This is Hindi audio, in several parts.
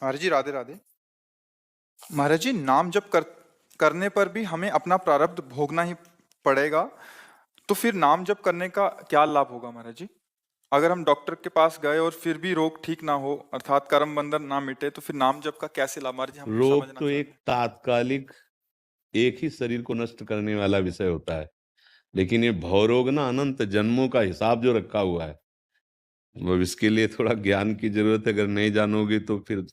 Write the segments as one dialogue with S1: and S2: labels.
S1: महाराज जी राधे राधे। महाराज जी नाम जप करने पर भी हमें अपना प्रारब्ध भोगना ही पड़ेगा। तो फिर नाम जप करने का क्या लाभ होगा महाराज जी? अगर हम डॉक्टर के पास गए और फिर भी रोग ठीक ना हो अर्थात कर्म बंधन ना मिटे तो फिर नाम जप का कैसे लाभ महाराज जी हम
S2: रोग
S1: समझना
S2: तो
S1: चाहते
S2: एक
S1: हैं।
S2: तात्कालिक, एक ही शरीर को नष्ट करने वाला विषय होता है। लेकिन ये भवरोग ना अनंत जन्मों का हिसाब जो रखा हुआ है, वो इसके लिए थोड़ा ज्ञान की जरूरत है। अगर नहीं जानोगे तो फिर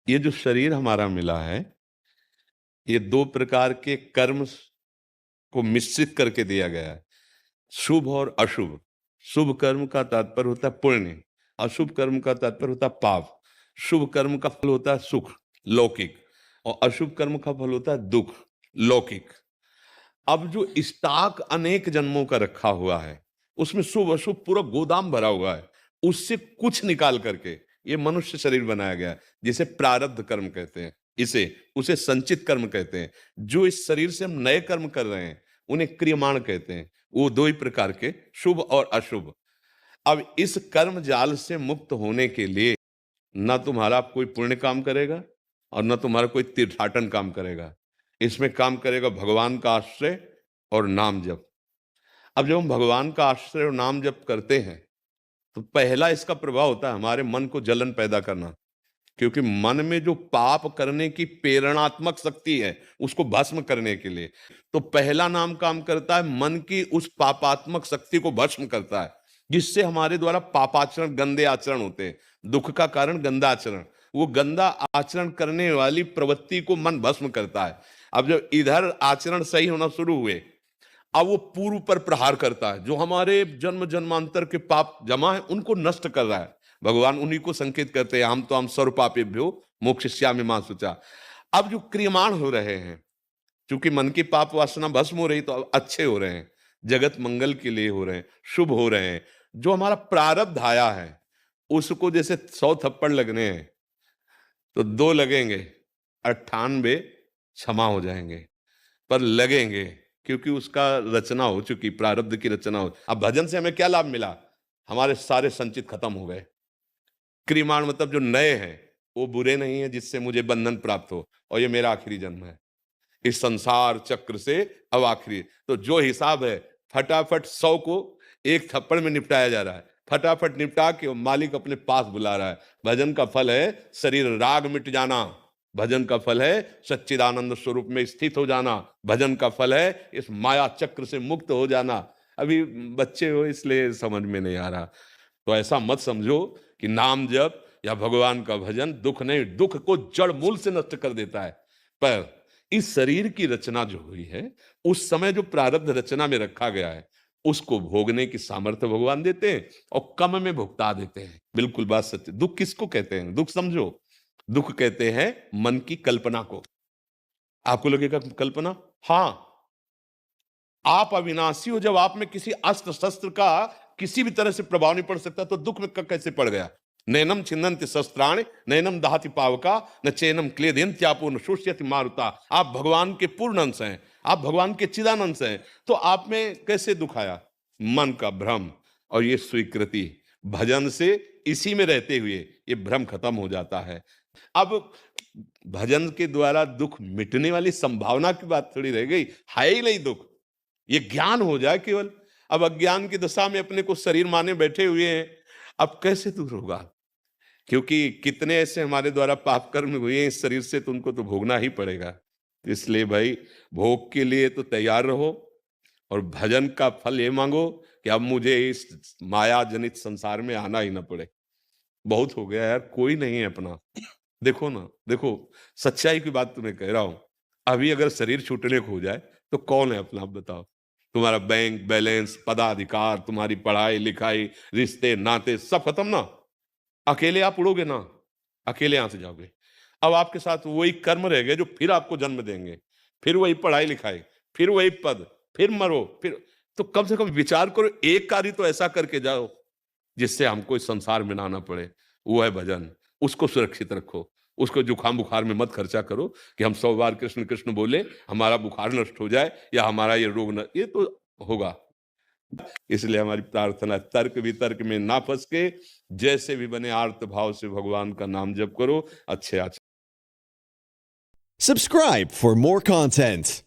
S2: ये जो शरीर हमारा मिला है, ये दो प्रकार के कर्म को मिश्रित करके दिया गया है, शुभ और अशुभ। शुभ कर्म का तात्पर्य होता है पुण्य, अशुभ कर्म का तात्पर्य होता है पाप। शुभ कर्म का फल होता है सुख लौकिक, और अशुभ कर्म का फल होता है दुख लौकिक। अब जो स्टॉक अनेक जन्मों का रखा हुआ है, उसमें शुभ अशुभ पूरा गोदाम भरा हुआ है, उससे कुछ निकाल करके ये मनुष्य शरीर बनाया गया है, जिसे प्रारब्ध कर्म कहते हैं। इसे उसे संचित कर्म कहते हैं। जो इस शरीर से हम नए कर्म कर रहे हैं, उन्हें क्रियमाण कहते हैं। वो दो ही प्रकार के, शुभ और अशुभ। अब इस कर्म जाल से मुक्त होने के लिए ना तुम्हारा कोई पुण्य काम करेगा और ना तुम्हारा कोई तीर्थाटन काम करेगा। इसमें काम करेगा भगवान का आश्रय और नाम जप। अब जब हम भगवान का आश्रय और नाम जप करते हैं, तो पहला इसका प्रभाव होता है हमारे मन को जलन पैदा करना। क्योंकि मन में जो पाप करने की प्रेरणात्मक शक्ति है, उसको भस्म करने के लिए तो पहला नाम काम करता है, मन की उस पापात्मक शक्ति को भस्म करता है, जिससे हमारे द्वारा पापाचरण, गंदे आचरण होते हैं। दुख का कारण गंदा आचरण, वो गंदा आचरण करने वाली प्रवृत्ति को मन भस्म करता है। अब जब इधर आचरण सही होना शुरू हुए, अब वो पूर्व पर प्रहार करता है। जो हमारे जन्म जन्मांतर के पाप जमा है, उनको नष्ट कर रहा है। भगवान उन्हीं को संकेत करते हैं, हम सर्व पापेभ्यो मोक्षयिष्यामि मा शुचा। अब जो क्रियमाण हो रहे हैं, क्योंकि मन की पाप वासना भस्म हो रही, तो अब अच्छे हो रहे हैं, जगत मंगल के लिए हो रहे हैं, शुभ हो रहे हैं। जो हमारा प्रारब्ध आया है, उसको जैसे 100 थप्पड़ लगने हैं, तो 2 लगेंगे, 98 क्षमा हो जाएंगे, पर लगेंगे, क्योंकि उसका रचना हो चुकी, प्रारब्ध की रचना हो। अब भजन से हमें क्या लाभ मिला? हमारे सारे संचित खत्म हो गए। क्रियमाण मतलब जो नए हैं, वो बुरे नहीं है जिससे मुझे बंधन प्राप्त हो, और ये मेरा आखिरी जन्म है इस संसार चक्र से। अब आखिरी तो जो हिसाब है, फटाफट 100 को एक थप्पड़ में निपटाया जा रहा है। फटाफट निपटा के मालिक अपने पास बुला रहा है। भजन का फल है शरीर राग मिट जाना। भजन का फल है सच्चिदानंद स्वरूप में स्थित हो जाना। भजन का फल है इस माया चक्र से मुक्त हो जाना। अभी बच्चे हो इसलिए समझ में नहीं आ रहा, तो ऐसा मत समझो कि नाम जप या भगवान का भजन दुख नहीं, दुख को जड़ मूल से नष्ट कर देता है। पर इस शरीर की रचना जो हुई है, उस समय जो प्रारब्ध रचना में रखा गया है, उसको भोगने की सामर्थ्य भगवान देते हैं और कम में भुगता देते हैं। बिल्कुल बात सत्य। दुख किसको कहते हैं? दुख समझो, दुख कहते हैं मन की कल्पना को। आपको लगेगा कल्पना, हाँ, आप अविनाशी हो। जब आप में किसी अस्त्र शस्त्र का किसी भी तरह से प्रभाव नहीं पड़ सकता, तो दुख में कैसे पड़ गया? नैनम छिन्नन्ति शस्त्राणि नैनम दहति पावका न चैनम क्लेदयन्त्यापो न शोष्यति मारुता। आप भगवान के पूर्ण अंश हैं, आप भगवान के चिदानंश हैं, तो आप में कैसे दुख आया? मन का भ्रम और ये स्वीकृति। भजन से इसी में रहते हुए ये भ्रम खत्म हो जाता है। अब भजन के द्वारा दुख मिटने वाली संभावना की बात थोड़ी रह गई, है ही नहीं दुख। ये ज्ञान हो जाए केवल। अब अज्ञान की दशा में अपने को शरीर माने बैठे हुए हैं, अब कैसे दूर होगा? क्योंकि कितने ऐसे हमारे द्वारा पाप कर्म हुए हैं इस शरीर से, तो उनको तो भोगना ही पड़ेगा। तो इसलिए भाई, भोग के लिए तो तैयार रहो, और भजन का फल ये मांगो कि अब मुझे इस माया जनित संसार में आना ही ना पड़े। बहुत हो गया यार, कोई नहीं है अपना। देखो ना, देखो, सच्चाई की बात तुम्हें कह रहा हूं। अभी अगर शरीर छूटने को हो जाए, तो कौन है अपना? आप बताओ। तुम्हारा बैंक बैलेंस, पदाधिकार, तुम्हारी पढ़ाई लिखाई, रिश्ते नाते सब खत्म ना। अकेले आप उड़ोगे ना, अकेले यहां से जाओगे। अब आपके साथ वही कर्म रह गए जो फिर आपको जन्म देंगे, फिर वही पढ़ाई लिखाई, फिर वही पद, फिर मरो, फिर। तो कम से कम विचार करो, एक कार्य तो ऐसा करके जाओ जिससे हमको इस संसार में ना आना पड़े। वो है भजन। उसको सुरक्षित रखो, उसको जुकाम बुखार में मत खर्चा करो कि हम 100 बार कृष्ण कृष्ण बोले हमारा बुखार नष्ट हो जाए या हमारा ये रोग न, ये तो होगा। इसलिए हमारी प्रार्थना है, तर्क वितर्क में ना फंस के जैसे भी बने आर्त भाव से भगवान का नाम जप करो, अच्छे आचरण।
S3: Subscribe for more content.